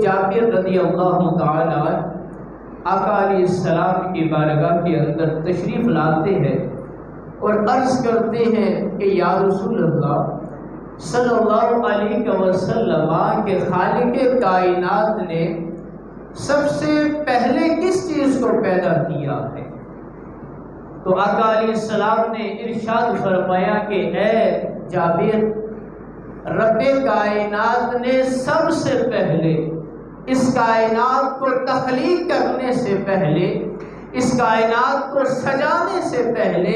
جابر رضی اللہ تعالی آقا علیہ السلام کی بارگاہ کے اندر تشریف لاتے ہیں اور عرض کرتے ہیں کہ یا رسول اللہ صلی اللہ علیہ وسلم کے خالق کائنات نے سب سے پہلے کس چیز کو پیدا کیا ہے؟ تو آقا علیہ السلام نے ارشاد فرمایا کہ اے جابر، رب کائنات نے سب سے پہلے اس کائنات کو تخلیق کرنے سے پہلے، اس کائنات کو سجانے سے پہلے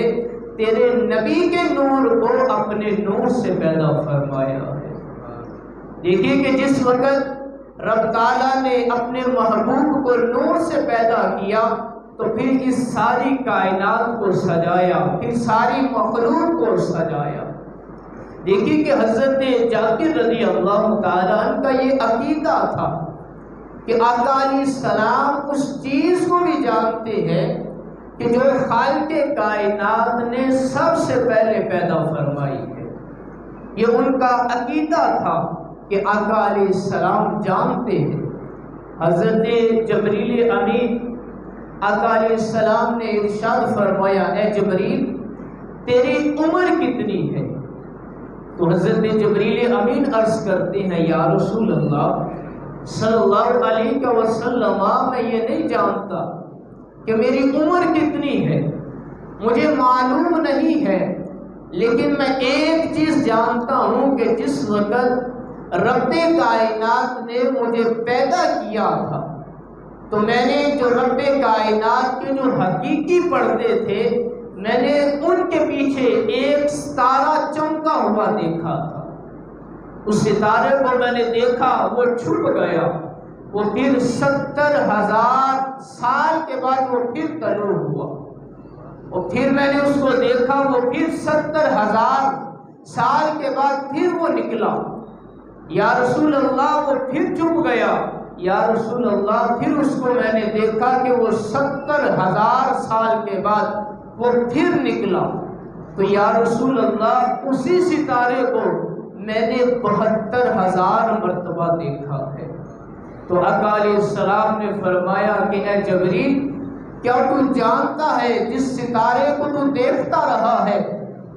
تیرے نبی کے نور کو اپنے نور سے پیدا فرمایا ہے۔ دیکھیے کہ جس وقت رب تعالیٰ نے اپنے محبوب کو نور سے پیدا کیا تو پھر اس ساری کائنات کو سجایا، پھر ساری مخلوق کو سجایا۔ دیکھیے کہ حضرت جابر رضی اللہ تعالیٰ عنہ کا یہ عقیدہ تھا کہ آقا علیہ السلام اس چیز کو بھی جانتے ہیں کہ جو خالق کائنات نے سب سے پہلے پیدا فرمائی ہے۔ یہ ان کا عقیدہ تھا کہ آقا علیہ السلام جانتے ہیں۔ حضرت جبریل امین آقا علیہ السلام نے ارشاد فرمایا، اے جبریل تیری عمر کتنی ہے؟ تو حضرت جبریل امین عرض کرتے ہیں، یا رسول اللہ صلی اللہ علیہ وسلم میں یہ نہیں جانتا کہ میری عمر کتنی ہے، مجھے معلوم نہیں ہے، لیکن میں ایک چیز جانتا ہوں کہ جس وقت رب کائنات نے مجھے پیدا کیا تھا تو میں نے جو رب کائنات کے جو حقیقی پردے تھے میں نے ان کے پیچھے ایک ستارہ چمکا ہوا دیکھا تھا۔ اس ستارے کو میں نے دیکھا، وہ چھپ گیا، وہ پھر 70,000 سال کے بعد وہ پھر طلوع ہوا، اور پھر میں نے اس کو دیکھا، وہ پھر 70,000 سال کے بعد پھر وہ نکلا۔ یا رسول اللہ وہ پھر چھپ گیا، یا رسول اللہ پھر اس کو میں نے دیکھا کہ وہ 70,000 سال کے بعد وہ پھر نکلا۔ تو یا رسول اللہ اسی ستارے کو میں نے 72,000 مرتبہ دیکھا ہے۔ تو آقا علیہ السلام نے فرمایا کہ اے جبریل، کیا تو جانتا ہے جس ستارے کو تو دیکھتا رہا ہے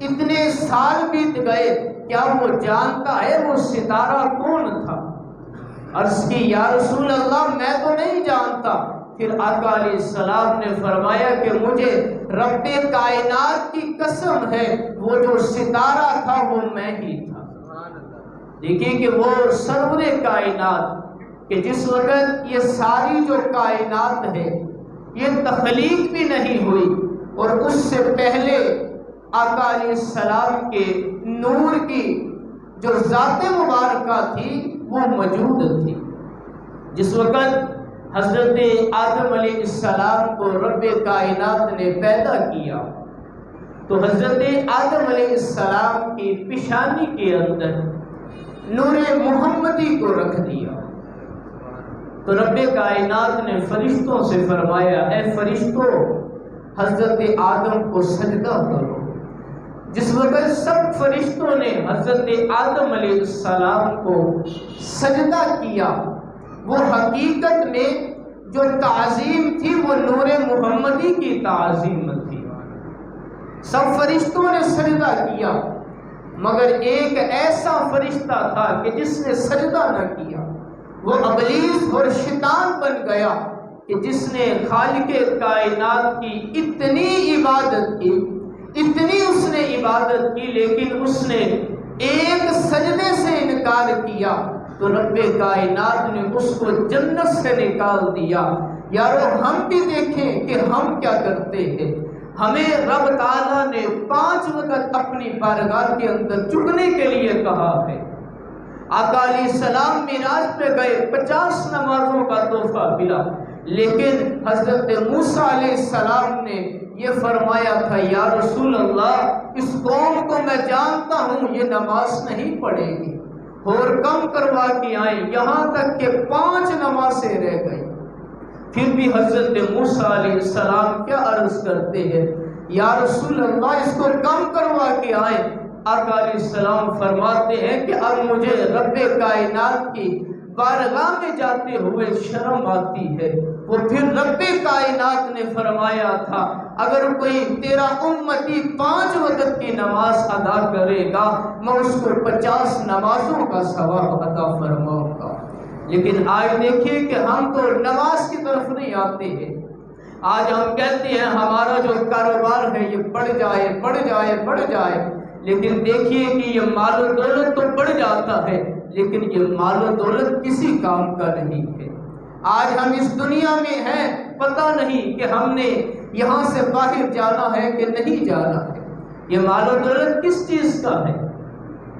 اتنے سال بیت گئے، کیا وہ جانتا ہے وہ ستارہ کون تھا؟ عرض کی، یا رسول اللہ میں تو نہیں جانتا۔ پھر آقا علیہ السلام نے فرمایا کہ مجھے رب کائنات کی قسم ہے وہ جو ستارہ تھا وہ میں ہی تھا۔ دیکھیں کہ وہ سرور کائنات کہ جس وقت یہ ساری جو کائنات ہے یہ تخلیق بھی نہیں ہوئی اور اس سے پہلے آقا علیہ السلام کے نور کی جو ذات مبارکہ تھی وہ موجود تھی۔ جس وقت حضرت آدم علیہ السلام کو رب کائنات نے پیدا کیا تو حضرت آدم علیہ السلام کی پیشانی کے اندر نور محمدی کو رکھ دیا۔ تو رب کائنات نے فرشتوں سے فرمایا، اے فرشتوں حضرت آدم کو سجدہ کرو۔ جس وقت سب فرشتوں نے حضرت آدم علیہ السلام کو سجدہ کیا، وہ حقیقت میں جو تعظیم تھی وہ نور محمدی کی تعظیم تھی۔ سب فرشتوں نے سجدہ کیا مگر ایک ایسا فرشتہ تھا کہ جس نے سجدہ نہ کیا، وہ ابلیس اور شیطان بن گیا کہ جس نے خالق کائنات کی اتنی عبادت کی، اتنی اس نے عبادت کی، لیکن اس نے ایک سجدے سے انکار کیا تو رب کائنات نے اس کو جنت سے نکال دیا۔ یارو ہم بھی دیکھیں کہ ہم کیا کرتے ہیں۔ ہمیں رب تعالیٰ نے 5 وقت اپنی بارگاہ کے اندر جھکنے کے لیے کہا ہے۔ آقا علیہ السلام معراج پہ گئے، 50 نمازوں کا تحفہ ملا، لیکن حضرت موسیٰ علیہ السلام نے یہ فرمایا تھا، یا رسول اللہ اس قوم کو میں جانتا ہوں یہ نماز نہیں پڑھے گی، اور کم کروا کے آئیں، یہاں تک کہ 5 نمازیں رہ گئی۔ پھر بھی حضرت موسیٰ علیہ السلام کیا عرض کرتے ہیں، یا رسول اللہ اس کو کم کروا کے آئیں۔ آقا علیہ السلام فرماتے ہیں کہ اب مجھے رب کائنات کی بارگاہ میں جاتے ہوئے شرم آتی ہے۔ وہ پھر رب کائنات نے فرمایا تھا اگر کوئی تیرا امتی 5 وقت کی نماز ادا کرے گا میں اس کو 50 نمازوں کا ثواب عطا فرماؤں گا۔ لیکن آج دیکھیے کہ ہم تو نماز کی طرف نہیں آتے ہیں۔ آج ہم کہتے ہیں ہمارا جو کاروبار ہے یہ بڑھ جائے بڑھ جائے بڑھ جائے، لیکن دیکھیے کہ یہ مال و دولت تو بڑھ جاتا ہے لیکن یہ مال و دولت کسی کام کا نہیں ہے۔ آج ہم اس دنیا میں ہیں، پتہ نہیں کہ ہم نے یہاں سے باہر جانا ہے کہ نہیں جانا ہے۔ یہ مال و دولت کس چیز کا ہے؟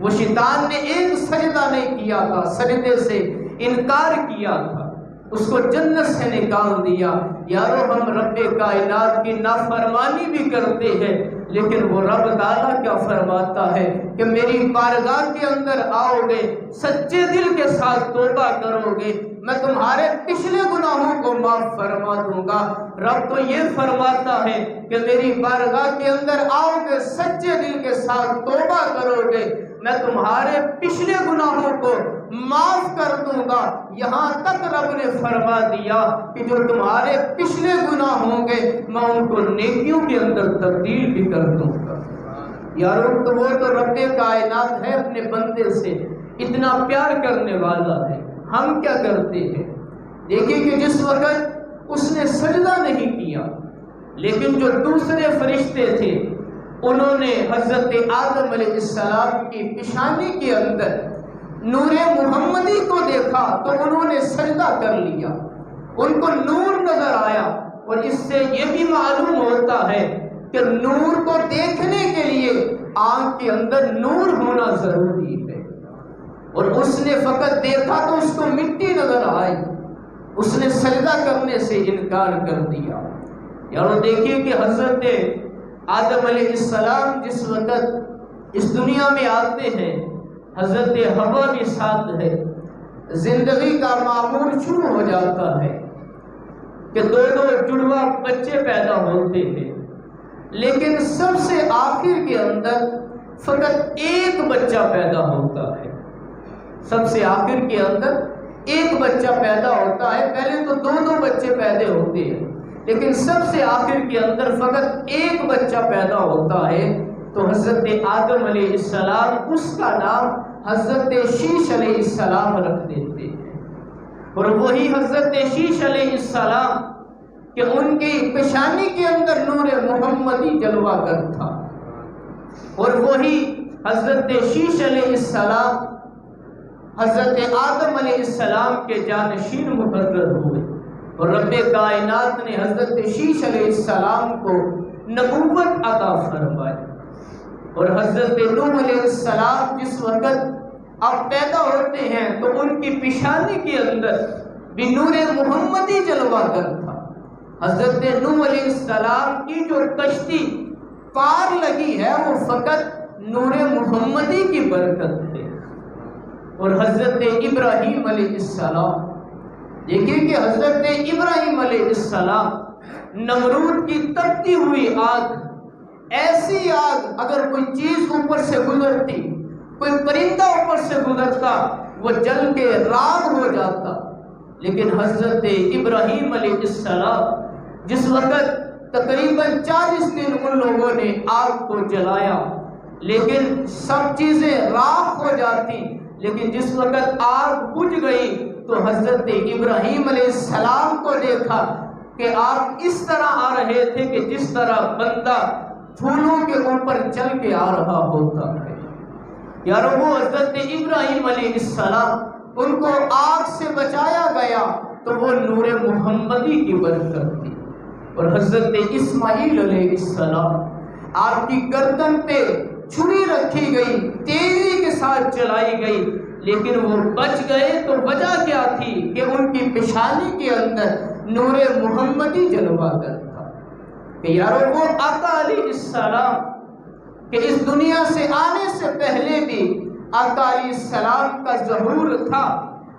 وہ شیطان نے ایک سجدہ نہیں کیا تھا، سجدے سے انکار کیا تھا، اس کو جنت سے نکال دیا۔ یارو ہم رب کائنات کی نافرمانی بھی کرتے ہیں لیکن وہ رب تعالیٰ کیا فرماتا ہے کہ میری بارگاہ کے اندر آؤ گے، سچے دل کے ساتھ توبہ کرو گے، میں تمہارے پچھلے گناہوں کو معاف فرما دوں گا۔ رب تو یہ فرماتا ہے کہ میری بارگاہ کے اندر آؤ گے، سچے دل کے ساتھ توبہ کرو گے، میں تمہارے پچھلے گناہوں کو معاف کر دوں گا۔ یہاں تک رب نے فرما دیا کہ جو تمہارے پچھلے گناہ ہوں گے میں ان کو نیکیوں کے اندر تبدیل بھی کر دوں گا۔ یارو تو وہ تو رب کائنات ہے، اپنے بندے سے اتنا پیار کرنے والا ہے۔ ہم کیا کرتے ہیں؟ دیکھیں کہ جس وقت اس نے سجدہ نہیں کیا لیکن جو دوسرے فرشتے تھے انہوں نے حضرت آدم علیہ السلام کی پیشانی کے اندر نور محمدی کو دیکھا تو انہوں نے سجدہ کر لیا، ان کو نور نظر آیا۔ اور اس سے یہ بھی معلوم ہوتا ہے کہ نور کو دیکھنے کے لیے آنکھ کے اندر نور ہونا ضروری ہے۔ اور اس نے فقط دیکھا تو اس کو مٹی نظر آئی، اس نے سجدہ کرنے سے انکار کر دیا۔ یارو دیکھیے کہ حضرت آدم علیہ السلام جس وقت اس دنیا میں آتے ہیں حضرت حوا بھی ساتھ ہے، زندگی کا معمول شروع ہو جاتا ہے کہ 2 جڑواں بچے پیدا ہوتے ہیں، لیکن سب سے آخر کے اندر فقط ایک بچہ پیدا ہوتا ہے۔ سب سے آخر کے اندر ایک بچہ پیدا ہوتا ہے، پہلے تو 2 بچے پیدا ہوتے ہیں لیکن سب سے آخر کے اندر فقط ایک بچہ پیدا ہوتا ہے۔ تو حضرت آدم علیہ السلام اس کا نام حضرت شیش علیہ السلام رکھ دیتے ہیں۔ اور وہی حضرت شیش علیہ السلام کہ ان کی پیشانی کے اندر نور محمدی جلوہ گر تھا، اور وہی حضرت شیش علیہ السلام حضرت آدم علیہ السلام کے جانشین مقرر ہوئے۔ اور رب کائنات نے حضرت شیش علیہ السلام کو نبوت عطا فرمائی۔ اور حضرت نوح علیہ السلام جس وقت اب پیدا ہوتے ہیں تو ان کی پیشانی کے اندر بھی نور محمدی جلوہ گر تھا۔ حضرت نوح علیہ السلام کی جو کشتی پار لگی ہے وہ فقط نور محمدی کی برکت ہے۔ اور حضرت ابراہیم علیہ السلام دیکھیے کہ حضرت ابراہیم علیہ السلام نمرود کی تپتی ہوئی آگ، ایسی آگ اگر کوئی چیز اوپر سے گزرتی، کوئی پرندہ اوپر سے گزرتا وہ جل کے راکھ ہو جاتا، لیکن حضرت ابراہیم علیہ السلام جس وقت تقریباً 40 دن ان لوگوں نے آگ کو جلایا لیکن سب چیزیں راکھ ہو جاتی، لیکن جس وقت آگ بجھ گئی تو حضرت ابراہیم علیہ السلام کو دیکھا کہ آپ اس طرح آ رہے تھے کہ جس طرح بندہ پھولوں کے اوپر چل کے آ رہا ہوتا ہے۔ یارو وہ حضرت ابراہیم علیہ السلام ان کو آگ سے بچایا گیا تو وہ نور محمدی کی برکت تھی۔ اور حضرت اسماعیل علیہ السلام آپ کی گردن پہ چھری رکھی گئی، تیزی کے ساتھ چلائی گئی لیکن وہ بچ گئے، تو وجہ کیا تھی کہ ان کی پیشانی کے اندر نور محمدی جلوہ گر تھا۔ کہ یارو وہ آقا علیہ السلام کہ اس دنیا سے آنے سے پہلے بھی آقا علیہ السلام کا ظہور تھا،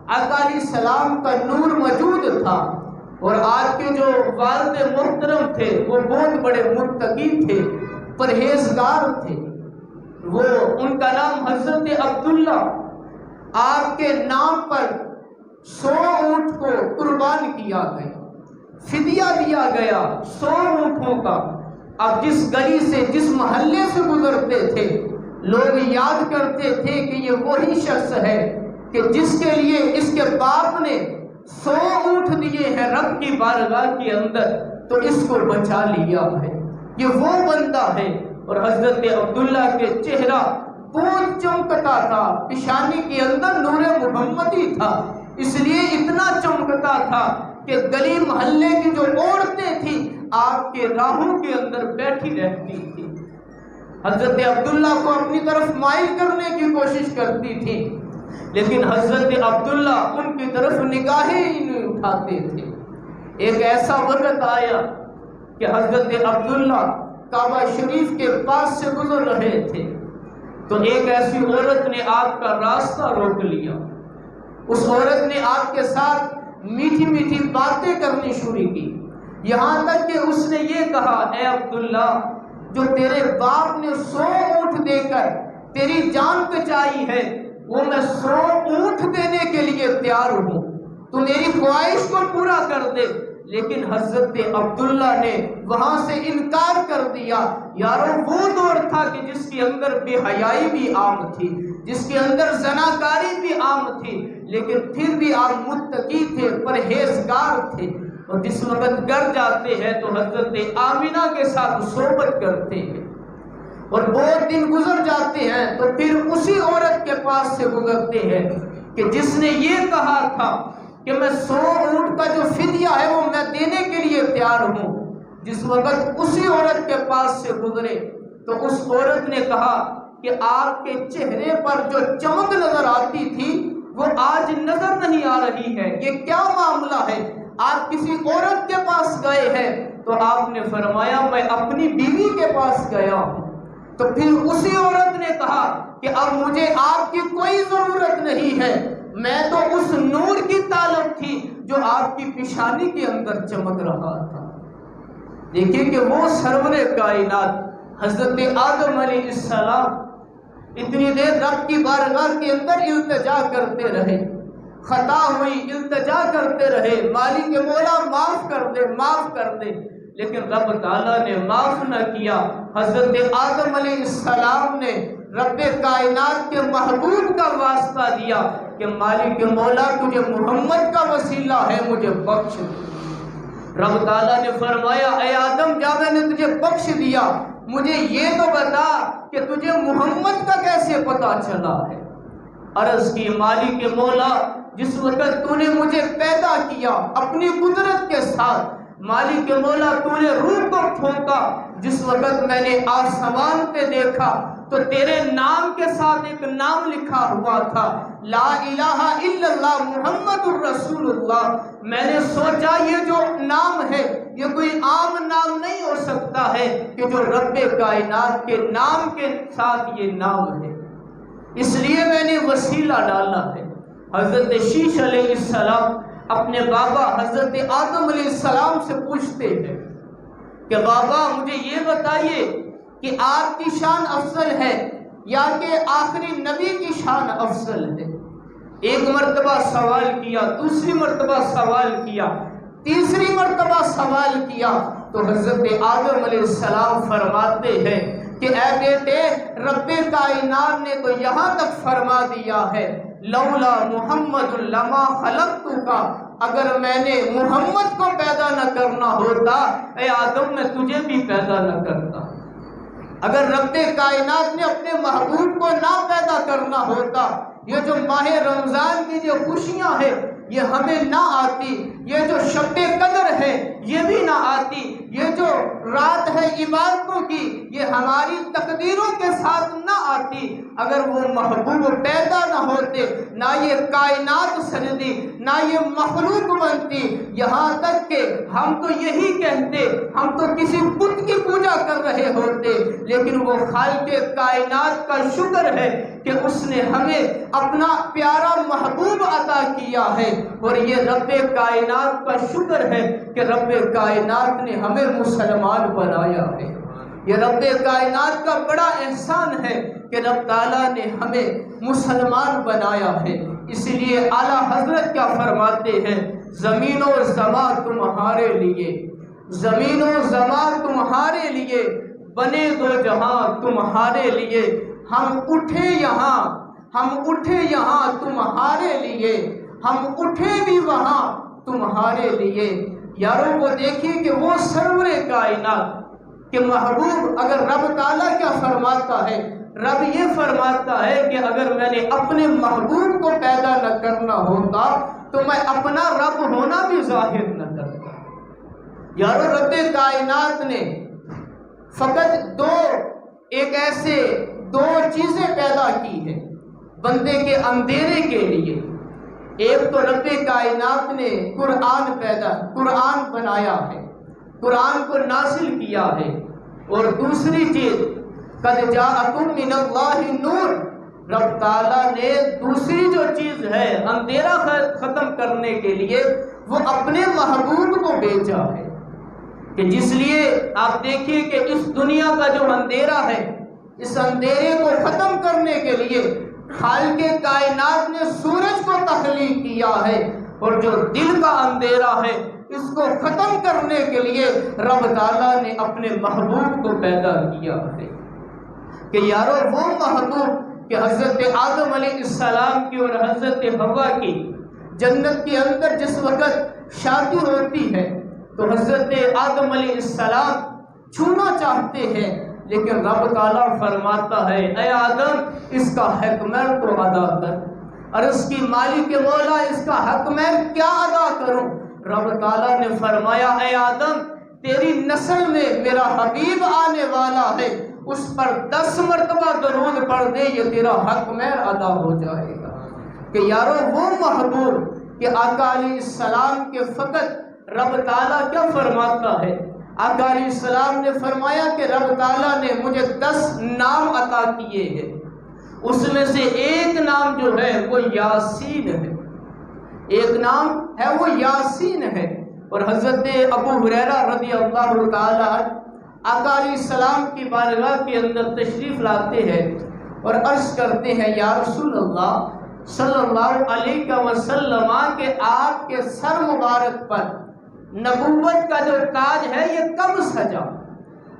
آقا علیہ السلام کا نور موجود تھا۔ اور آج کے جو والد محترم تھے وہ بہت بڑے متقی تھے، پرہیزگار تھے، وہ ان کا نام حضرت عبداللہ، آپ کے نام پر 100 اونٹ کو قربان کیا گیا، فدیہ دیا گیا 100 اونٹوں کا۔ اب جس گلی سے، جس محلے سے گزرتے تھے، لوگ یاد کرتے تھے کہ یہ وہی شخص ہے کہ جس کے لیے اس کے باپ نے 100 اونٹ دیے ہیں رب کی بارگاہ کے اندر، تو اس کو بچا لیا ہے، یہ وہ بندہ ہے۔ اور حضرت عبداللہ کے چہرہ بہت چمکتا تھا، پیشانی کے اندر نور محمدی تھا، اس لیے اتنا چمکتا تھا کہ گلی محلے کی جو عورتیں تھیں آپ کے راہوں کے اندر بیٹھی رہتی تھی، حضرت عبداللہ کو اپنی طرف مائل کرنے کی کوشش کرتی تھی، لیکن حضرت عبداللہ ان کی طرف نگاہیں ہی نہیں اٹھاتے تھے۔ ایک ایسا وقت آیا کہ حضرت عبداللہ کعبہ شریف کے پاس سے گزر رہے تھے، تو ایک ایسی عورت نے آپ کا راستہ روک لیا۔ اس عورت نے آپ کے ساتھ میٹھی میٹھی باتیں کرنی شروع کی، یہاں تک کہ اس نے یہ کہا، اے عبداللہ، جو تیرے باپ نے 100 اونٹ دے کر تیری جان بچائی ہے، وہ میں 100 اونٹ دینے کے لیے تیار ہوں، تو میری خواہش کو پورا کر دے۔ لیکن حضرت عبداللہ نے وہاں سے انکار کر دیا۔ یارو، وہ دور تھا کہ جس کے اندر بے حیائی بھی عام تھی، جس کے اندر زناکاری بھی عام تھی، لیکن پھر بھی آپ متقی تھے، پرہیزگار تھے، اور جس وقت گھر جاتے ہیں تو حضرت آمنہ کے ساتھ صحبت کرتے ہیں، اور بہت دن گزر جاتے ہیں تو پھر اسی عورت کے پاس سے گزرتے ہیں کہ جس نے یہ کہا تھا کہ میں 100 اونٹ کا جو فدیہ ہے وہ میں دینے کے لیے تیار ہوں۔ جس وقت اسی عورت کے پاس سے گزرے تو اس عورت نے کہا کہ آپ کے چہرے پر جو چمک نظر آتی تھی وہ آج نظر نہیں آ رہی ہے، یہ کیا معاملہ ہے؟ آپ کسی عورت کے پاس گئے ہیں؟ تو آپ نے فرمایا، میں اپنی بیوی کے پاس گیا ہوں۔ تو پھر اسی عورت نے کہا کہ اب مجھے آپ کی کوئی ضرورت نہیں ہے، میں تو اس نور کی طالب تھی جو آپ کی پیشانی کے اندر چمک رہا تھا۔ دیکھیں کہ وہ سرور کائنات حضرت آدم علیہ السلام اتنی دیر رب کی بارگاہ کے اندر التجا کرتے رہے، خطا ہوئی، التجا کرتے رہے، مالک مولا معاف کر دے، معاف کر دے، لیکن رب تعالیٰ نے معاف نہ کیا۔ حضرت آدم علیہ السلام نے رب کائنات کے محبوب کا واسطہ دیا کہ مالک مولا تجھے محمد کا وسیلہ ہے، مجھے بخش دے۔ رب تعالیٰ نے فرمایا، اے آدم، جب میں نے تجھے بخش دیا، مجھے یہ تو بتا کہ تجھے محمد کا کیسے پتا چلا ہے؟ عرض کی، مالک مولا، جس وقت تو نے مجھے پیدا کیا اپنی قدرت کے ساتھ، مالک مولا تو نے روح کو پھونکا، جس وقت میں نے آسمان پہ دیکھا تو تیرے نام کے ساتھ ایک نام لکھا ہوا تھا، لا الہ الا اللہ محمد الرسول اللہ۔ میں نے سوچا یہ جو نام ہے یہ کوئی عام نام نہیں ہو سکتا ہے کہ جو رب کائنات کے نام کے ساتھ یہ نام ہے، اس لیے میں نے وسیلہ ڈالا ہے۔ حضرت شیش علیہ السلام اپنے بابا حضرت آدم علیہ السلام سے پوچھتے ہیں کہ بابا، مجھے یہ بتائیے کہ آپ کی شان افضل ہے یا کہ آخری نبی کی شان افضل ہے؟ ایک مرتبہ سوال کیا، دوسری مرتبہ سوال کیا، تیسری مرتبہ سوال کیا، تو حضرت آدم علیہ السلام فرماتے ہیں کہ اے بیٹے، رب کائنات نے تو یہاں تک فرما دیا ہے، لولا محمد لما خلقتک، اگر میں نے محمد کو پیدا نہ کرنا ہوتا اے آدم، میں تجھے بھی پیدا نہ کرتا۔ اگر رب کائنات نے اپنے محبوب کو نہ پیدا کرنا ہوتا، یہ جو ماہ رمضان کی جو خوشیاں ہیں یہ ہمیں نہ آتی، یہ جو شب قدر ہے یہ بھی نہ آتی، یہ جو رات ہے عبادتوں کی یہ ہماری تقدیروں کے ساتھ نہ آتی، اگر وہ محبوب پیدا نہ ہوتے نہ یہ کائنات سجدی، نہ یہ مخلوق بنتی۔ یہاں تک کہ ہم تو یہی کہتے، ہم تو کسی بت کی پوجا کر رہے ہوتے، لیکن وہ خالق کائنات کا شکر ہے کہ اس نے ہمیں اپنا پیارا محبوب عطا کیا ہے، اور یہ رب کائنات کا شکر ہے کہ رب کائنات نے ہمیں مسلمان بنایا ہے۔ یہ رب کائنات کا بڑا احسان ہے کہ رب تعالیٰ نے ہمیں مسلمان بنایا ہے۔ اس لیے اعلیٰ حضرت کیا فرماتے ہیں، زمین و زمان تمہارے لیے، زمین و زمان تمہارے لیے، بنے دو جہاں تمہارے لیے، ہم اٹھے یہاں تمہارے لیے، ہم اٹھے بھی وہاں تمہارے لیے۔ یاروں وہ دیکھیے کہ وہ سرور کائنات کہ محبوب، اگر رب تعالیٰ کیا فرماتا ہے، رب یہ فرماتا ہے کہ اگر میں نے اپنے محبوب کو پیدا نہ کرنا ہوتا تو میں اپنا رب ہونا بھی ظاہر نہ کرتا۔ یارو رب کائنات نے فقط دو چیزیں پیدا کی ہیں بندے کے اندھیرے کے لیے۔ ایک تو رب کائنات نے قرآن بنایا ہے، قرآن کو نازل کیا ہے، اور دوسری چیز قد جاءکم من اللہ نور، رب تعالیٰ نے دوسری جو چیز ہے اندھیرا ختم کرنے کے لیے وہ اپنے محبوب کو بھیجا ہے، کہ جس لیے آپ دیکھیے کہ اس دنیا کا جو اندھیرا ہے، اس اندھیرے کو ختم کرنے کے لیے خالق کائنات نے سورج کو تخلیق کیا ہے، اور جو دل کا اندھیرا ہے اس کو ختم کرنے کے لیے رب تعالیٰ نے اپنے محبوب کو پیدا کیا ہے۔ کہ یارو وہ محبوب کہ حضرت آدم علیہ السلام کی اور حضرت حوا کی جنت کے اندر جس وقت شادی ہوتی ہے تو حضرت آدم علیہ السلام چھونا چاہتے ہیں، لیکن رب تعالیٰ فرماتا ہے اے آدم اس کا حق میں تو ادا کر۔ عرض کی مالک مولا اس کا حق میں کیا ادا کروں؟ رب تعالیٰ نے فرمایا اے آدم تیری نسل میں میرا حبیب آنے والا ہے، اس پر 10 مرتبہ درود پڑھ دے، یہ تیرا حق میں ادا ہو جائے گا۔ کہ یارو وہ محبوب کہ آقا علیہ السلام کے فقط رب تعالیٰ کیا فرماتا ہے، آقا علیہ السلام نے فرمایا کہ رب تعالیٰ نے مجھے 10 نام عطا کیے ہیں، اس میں سے ایک نام جو ہے وہ یاسین ہے، ایک نام ہے وہ یاسین ہے۔ اور حضرت ابو ہریرہ رضی اللہ تعالی عنہ آقا علیہ السلام کی بارگاہ کے اندر تشریف لاتے ہیں اور عرض کرتے ہیں یا رسول اللہ صلی اللہ علیہ وسلم کہ آپ کے سر مبارک پر نبوت کا جو تاج ہے یہ کب سجا؟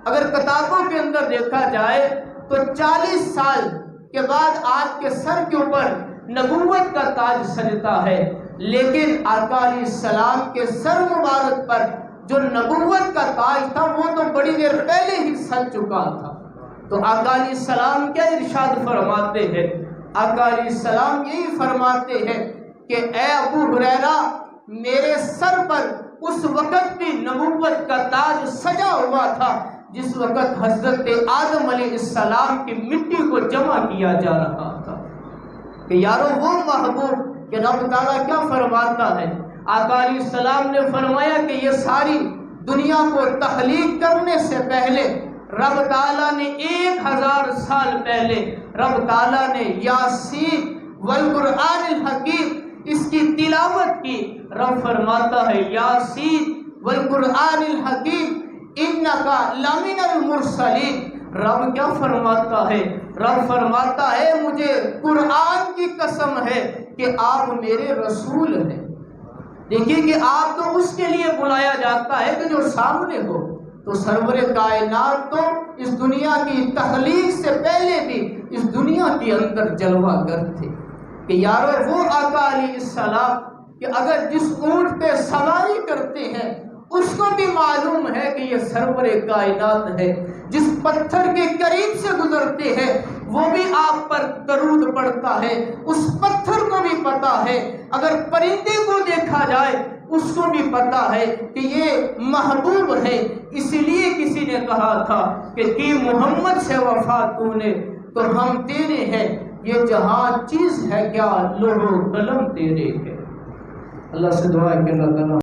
اگر کتابوں کے اندر دیکھا جائے تو 40 سال کے بعد آپ کے سر کے اوپر نبوت کا تاج سجتا ہے، لیکن آقا علیہ السلام کے سر مبارک پر جو نبوت کا تاج تھا وہ تو بڑی دیر پہلے ہی سج چکا تھا۔ تو آقا علیہ السلام کیا ارشاد فرماتے ہیں؟ آقا علیہ السلام یہی فرماتے ہیں کہ اے ابو ہریرہ میرے سر پر اس وقت بھی نبوت کا تاج سجا ہوا تھا جس وقت حضرت آدم علیہ السلام کی مٹی کو جمع کیا جا رہا تھا۔ کہ یارو وہ محبوب کہ رب تعالیٰ کیا فرماتا ہے، آقا علیہ السلام نے فرمایا کہ یہ ساری دنیا کو تخلیق کرنے سے پہلے رب تعالیٰ نے 1000 سال پہلے رب تعالیٰ نے یاسین والقرآن الحکیم اس کی تلاوت کی۔ رب فرماتا ہے یاسین والقرآن الحکیم انکا لمن المرسلین۔ رب کیا فرماتا ہے؟ رب فرماتا ہے مجھے قرآن کی قسم ہے کہ آپ میرے رسول ہیں۔ دیکھیے کہ آپ تو اس کے لیے بلایا جاتا ہے کہ جو سامنے ہو، تو سرور کائنات تو اس دنیا کی تخلیق سے پہلے بھی اس دنیا کے اندر جلوہ گر تھے۔ کہ یارو وہ آقا علیہ السلام کہ اگر جس اونٹ پہ سواری کرتے ہیں اس کو بھی معلوم ہے کہ یہ سرور کائنات ہے، جس پتھر کے قریب سے گزرتے ہیں وہ بھی آپ پر درود پڑتا ہے، اس پتھر کو بھی پتا ہے، اگر پرندے کو دیکھا جائے اس کو بھی پتا ہے کہ یہ محبوب ہے۔ اسی لیے کسی نے کہا تھا کہ کی محمد سے وفا تو نے تو ہم تیرے ہیں، یہ جہاں چیز ہے کیا لوح و قلم تیرے ہے۔ اللہ سے دعا ہے کہ اللہ تعالیٰ